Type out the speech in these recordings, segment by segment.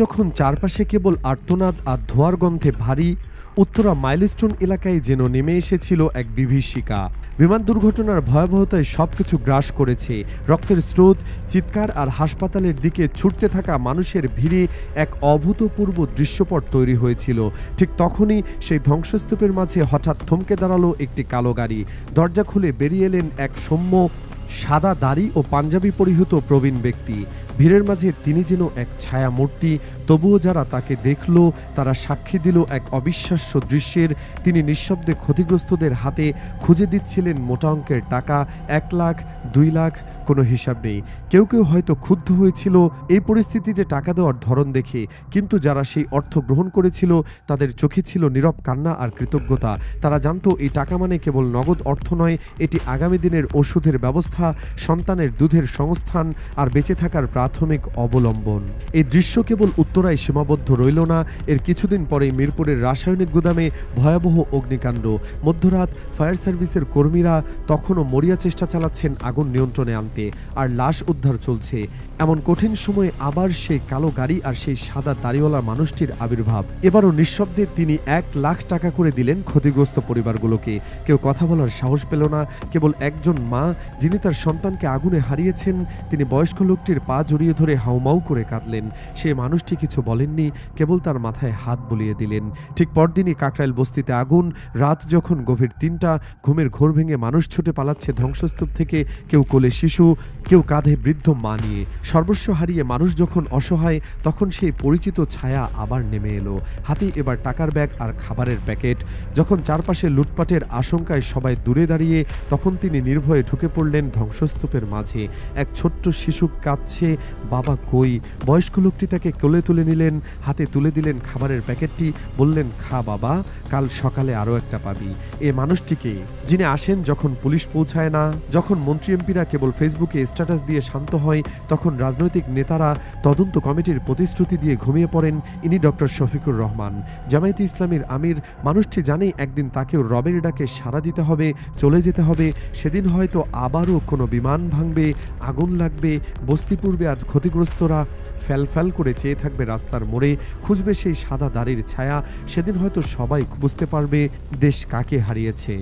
যখন চারপাশে কেবল আর্তনাদ আর ধোঁয়ার গন্ধে ভারী, উত্তরা মাইলস্টোন এলাকায় যেন নেমে এসেছিল এক বিভীষিকা। বিমান দুর্ঘটনার ভয়াবহতায় সবকিছু গ্রাস করেছে। রক্তের স্রোত, চিৎকার আর হাসপাতালের দিকে ছুটতে থাকা মানুষের ভিড়ে এক অভূতপূর্ব দৃশ্যপট তৈরি হয়েছিল। ঠিক তখনই সেই ধ্বংসস্তূপের মাঝে হঠাৎ থমকে দাঁড়ালো একটি কালো গাড়ি। দরজা খুলে বেরিয়ে এলেন এক সৌম্য সাদা দাড়ি ও পাঞ্জাবি পরিহিত প্রবীণ ব্যক্তি। ভিড়ের মাঝে তিনি যেন এক ছায়া মূর্তি। তবুও যারা তাকে দেখল তারা সাক্ষী দিল এক অবিশ্বাস্য দৃশ্যের। তিনি নিঃশব্দে ক্ষতিগ্রস্তদের হাতে খুঁজে দিচ্ছিলেন মোটা অঙ্কের টাকা, 1 লাখ, 2 লাখ, কোনো হিসাব নেই। কেউ কেউ হয়তো ক্ষুব্ধ হয়েছিল এই পরিস্থিতিতে টাকা দেওয়ার ধরন দেখে, কিন্তু যারা সেই অর্থ গ্রহণ করেছিল তাদের চোখে ছিল নীরব কান্না আর কৃতজ্ঞতা। তারা জানতো এই টাকা মানে কেবল নগদ অর্থ নয়, এটি আগামী দিনের ওষুধের ব্যবস্থা, সন্তানের দুধের সংস্থান আর বেঁচে থাকার প্রাথমিক অবলম্বন। এই দৃশ্য কেবল উত্তরায় সীমাবদ্ধ রইল না। এর কিছুদিন পরেই মিরপুরের রাসায়নিক গুদামে ভয়াবহ অগ্নিকাণ্ড। মধ্যরাত ফায়ার সার্ভিসের কর্মীরা তখনও মরিয়া চেষ্টা চালাচ্ছেন আগুন নিয়ন্ত্রণে আনতে, আর লাশ উদ্ধার চলছে। এমন কঠিন সময়ে আবার সেই কালো গাড়ি আর সেই সাদা দাড়িওয়ালা মানুষটির আবির্ভাব। এবারও নিঃশব্দে তিনি 1 লাখ টাকা করে দিলেন ক্ষতিগ্রস্ত পরিবারগুলোকে। কেউ কথা বলার সাহস পেল না। কেবল একজন মা, যিনি তার সন্তানকে আগুনে হারিয়েছেন, তিনি বয়স্ক লোকটির পা জড়িয়ে ধরে হাউমাউ করে কাঁদলেন। সে মানুষটি কিছু বলেননি, কেবল তার মাথায় হাত বুলিয়ে দিলেন। ঠিক পরদিনই কাকরাইল বস্তিতে আগুন। রাত যখন গভীর 3টা, ঘুমের ঘোর ভেঙে মানুষ ছুটে পালাচ্ছে ধ্বংসস্তূপ থেকে। কেউ কোলে শিশু, কেউ কাঁধে বৃদ্ধ মা নিয়ে। সর্বস্ব হারিয়ে মানুষ যখন অসহায়, তখন সেই পরিচিত ছায়া আবার নেমে এলো। হাতে এবার টাকার ব্যাগ আর খাবারের প্যাকেট। যখন চারপাশে লুটপাটের আশঙ্কায় সবাই দূরে দাঁড়িয়ে, তখন তিনি নির্ভয়ে ঢুকে পড়লেন ধ্বংসস্তূপের মাঝে। এক ছোট্ট শিশু কাঁদছে, বাবা কই? বয়স্ক লোকটি তাকে কোলে তুলে নিলেন, হাতে তুলে দিলেন খাবারের প্যাকেটটি, বললেন, খা বাবা, কাল সকালে আরও একটা পাবি। এ মানুষটিকে, যিনি আসেন যখন পুলিশ পৌঁছায় না, যখন মন্ত্রী এমপিরা কেবল ফেসবুকে স্ট্যাটাস দিয়ে শান্ত হয়, তখন রাজনৈতিক নেতারা তদন্ত কমিটির প্রতিশ্রুতি দিয়ে ঘুমিয়ে পড়েন। ইনি ডক্টর শফিকুর রহমান, জামায়াতে ইসলামীর আমির। মানুষটি জানে একদিন তাকেও রবের ডাকে সাড়া দিতে হবে, চলে যেতে হবে। সেদিন হয়তো আবারও কোনো বিমান ভাঙবে, আগুন লাগবে, বস্তি পূর্বে আর ক্ষতিগ্রস্তরা ফ্যাল করে চেয়ে থাকবে রাস্তার মোড়ে, খুঁজবে সেই সাদা দাড়ির ছায়া। সেদিন হয়তো সবাই বুঝতে পারবে দেশ কাকে হারিয়েছে।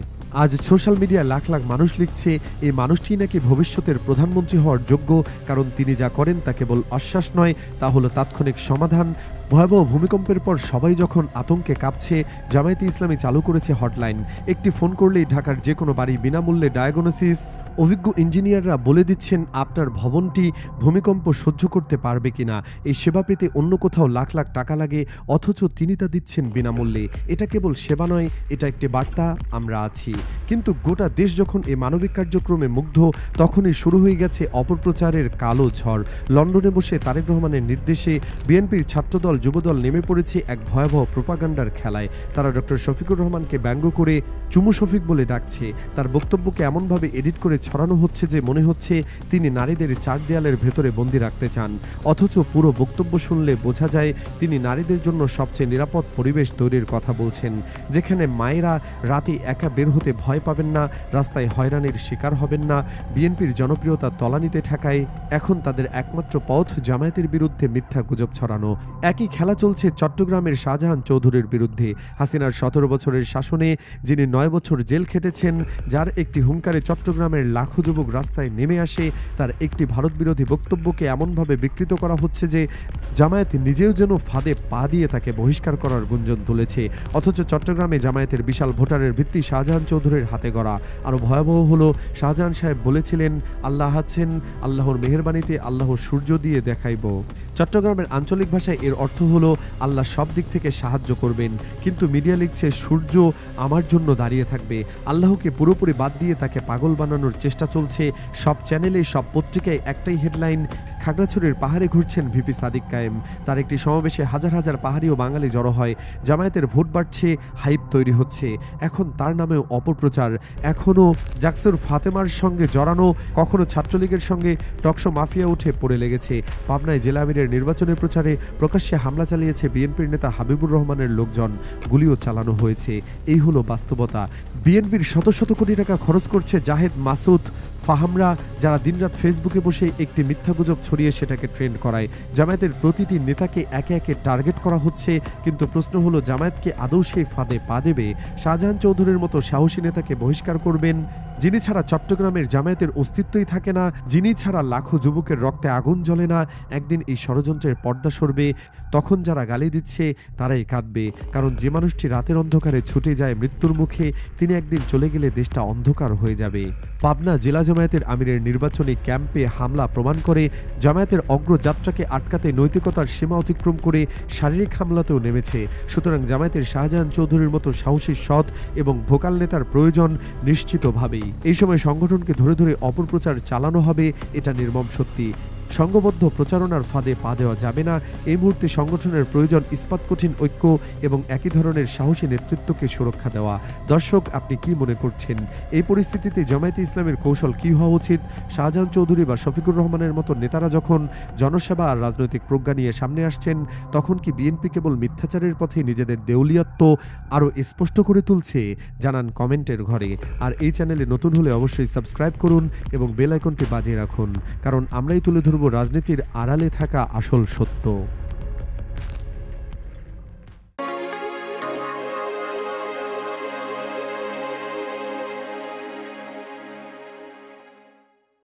আজ সোশ্যাল মিডিয়ায় লাখ লাখ মানুষ লিখছে এই মানুষটি নাকি ভবিষ্যতের প্রধানমন্ত্রী হওয়ার যোগ্য, কারণ তিনি যা করেন তা কেবল আশ্বাস নয়, তা হলো তাৎক্ষণিক সমাধান। ভয়াবহ ভূমিকম্পের পর সবাই যখন আতঙ্কে কাঁপছে, জামায়াতে ইসলামী চালু করেছে হটলাইন। একটি ফোন করলেই ঢাকার যে কোনো বাড়ি বিনামূল্যে ডায়াগনোসিস। অভিজ্ঞ ইঞ্জিনিয়াররা বলে দিচ্ছেন আপনার ভবনটি ভূমিকম্প সহ্য করতে পারবে কিনা। এই সেবা পেতে অন্য কোথাও লাখ লাখ টাকা লাগে, অথচ তিনি তা দিচ্ছেন বিনামূল্যে। এটা কেবল সেবা নয়, এটা একটি বার্তা, আমরা আছি। কিন্তু গোটা দেশ যখন এই মানবিক কার্যক্রমে মুগ্ধ, তখনই শুরু হয়ে গেছে অপপ্রচারের কালো ঝড়। লন্ডনে বসে তারেক রহমানের নির্দেশে বিএনপির ছাত্রদল, যুবদল নেমে পড়েছে এক ভয়াবহ প্রোপাগান্ডার খেলায়। তারা ডক্টর শফিকুর রহমানকে ব্যঙ্গ করে চুমু শফিক বলে ডাকছে। তার বক্তব্যকে এমনভাবে এডিট করে ছড়ানো হচ্ছে যে মনে হচ্ছে তিনি নারীদের 4 দেয়ালের ভেতরে বন্দী রাখতে চান, অথচ পুরো বক্তব্য শুনলে বোঝা যায় তিনি নারীদের জন্য সবচেয়ে নিরাপদ পরিবেশ তৈরির কথা বলছেন, যেখানে মায়েরা রাতে একা বের হতে ভয় পাবেন না, রাস্তায় হয়রানির শিকার হবেন না। বিএনপির জনপ্রিয়তা তলানিতে ঠেকায় এখন তাদের একমাত্র পথ জামায়াতের বিরুদ্ধে মিথ্যা গুজব ছড়ানো। একই খেলা চলছে চট্টগ্রামের শাহজাহান চৌধুরীর বিরুদ্ধে। হাসিনার 17 বছরের শাসনে যিনি 9 বছর জেল খেটেছেন, যার একটি হুঙ্কারে চট্টগ্রামের লাখো যুবক রাস্তায় নেমে আসে, তার একটি ভারত বিরোধী বক্তব্যকে এমনভাবে বিকৃত করা হচ্ছে যে জামায়াত নিজেও যেন ফাঁদে পা দিয়ে তাকে বহিষ্কার করার গুঞ্জন তুলেছে। অথচ চট্টগ্রামে জামায়াতের বিশাল ভোটারের ভিত্তি শাহজাহান চৌধুরীর হাতে গড়া। আরও ভয়াবহ হলো, শাহজাহান সাহেব বলেছিলেন, আল্লাহ আছেন, আল্লাহর মেহেরবানিতে আল্লাহর সূর্য দিয়ে দেখাইব। চট্টগ্রামের আঞ্চলিক ভাষায় এর অর্থ হলো আল্লাহ সব দিক থেকে সাহায্য করবেন। কিন্তু মিডিয়া লিখছে সূর্য আমার জন্য দাঁড়িয়ে থাকবে। আল্লাহকে পুরোপুরি বাদ দিয়ে তাকে পাগল বানানোর চেষ্টা চলছে। সব চ্যানেলে, সব পত্রিকায় একটাই হেডলাইন, খাগড়াছড়ির পাহাড়ে ঘুরছেন ভিপি সাদিক কায়েম। তার একটি সমাবেশে হাজার হাজার পাহাড়ি ও বাঙালি জড়ো হয়। জামায়াতের ভোট বাড়ছে, হাইপ তৈরি হচ্ছে। এখন তার নামেও অপপ্রচার। এখনও জাকসুর ফাতেমার সঙ্গে জড়ানো, কখনো ছাত্রলীগের সঙ্গে টকশো মাফিয়া উঠে পড়ে লেগেছে। পাবনায় জেলা আমিরের নির্বাচনী প্রচারে প্রকাশ্যে হামলা চালিয়েছে বিএনপির নেতা হাবিবুর রহমানের লোকজন, গুলিও চালানো হয়েছে। এই হলো বাস্তবতা। বিএনপির শত শত কোটি টাকা খরচ করছে জাহেদ মাসুদ, ফাহামরা, যারা দিনরাত ফেসবুকে বসে একটি মিথ্যা গুজব ছড়িয়ে সেটাকে ট্রেন্ড করায়। জামায়াতের প্রতিটি নেতাকে একে একে টার্গেট করা হচ্ছে, কিন্তু প্রশ্ন হলো জামায়াতকে আদৌ সেই ফাঁদে পা দেবে? শাহজাহান চৌধুরীর মতো সাহসী নেতাকে বহিষ্কার করবেন, যিনি ছাড়া চট্টগ্রামের জামায়াতের অস্তিত্বই থাকে না, যিনি ছাড়া লাখো যুবকের রক্তে আগুন জ্বলে না। একদিন এই ষড়যন্ত্রের পর্দা সরবে, তখন যারা গালি দিচ্ছে তারাই কাঁদবে, কারণ যে মানুষটি রাতের অন্ধকারে ছুটে যায় মৃত্যুর মুখে, তিনি একদিন চলে গেলে দেশটা অন্ধকার হয়ে যাবে। পাবনা জেলা জামায়াতের আমিরের নির্বাচনী ক্যাম্পে হামলা প্রমাণ করে জামায়াতের অগ্রযাত্রাকে আটকাতে নৈতিকতার সীমা অতিক্রম করে শারীরিক হামলাতেও নেমেছে। সুতরাং জামায়াতের শাহজাহান চৌধুরীর মতো সাহসী, সৎ এবং ভোকাল নেতার প্রয়োজন নিশ্চিতভাবেই। এই সময় সংগঠনকে ধরে ধরে অপপ্রচার চালানো হবে, এটা নির্মম সত্যি। সংঘবদ্ধ প্রচারণার ফাঁদে পা দেওয়া যাবে না। এই মুহূর্তে সংগঠনের প্রয়োজন ইস্পাত কঠিন ঐক্য এবং একই ধরনের সাহসী নেতৃত্বকে সুরক্ষা দেওয়া। দর্শক, আপনি কি মনে করছেন এই পরিস্থিতিতে জামায়াতে ইসলামের কৌশল কি হওয়া উচিত? শাহজাহান চৌধুরী বা শফিকুর রহমানের মতো নেতারা যখন জনসেবা আর রাজনৈতিক প্রজ্ঞা নিয়ে সামনে আসছেন, তখন কি বিএনপি কেবল মিথ্যাচারের পথে নিজেদের দেউলিয়াত্ব আরও স্পষ্ট করে তুলছে? জানান কমেন্টের ঘরে। আর এই চ্যানেলে নতুন হলে অবশ্যই সাবস্ক্রাইব করুন এবং বেল আইকনটি বাজিয়ে রাখুন, কারণ আমরাই তুলে ধরব রাজনীতির আড়ালে থাকা আসল সত্য।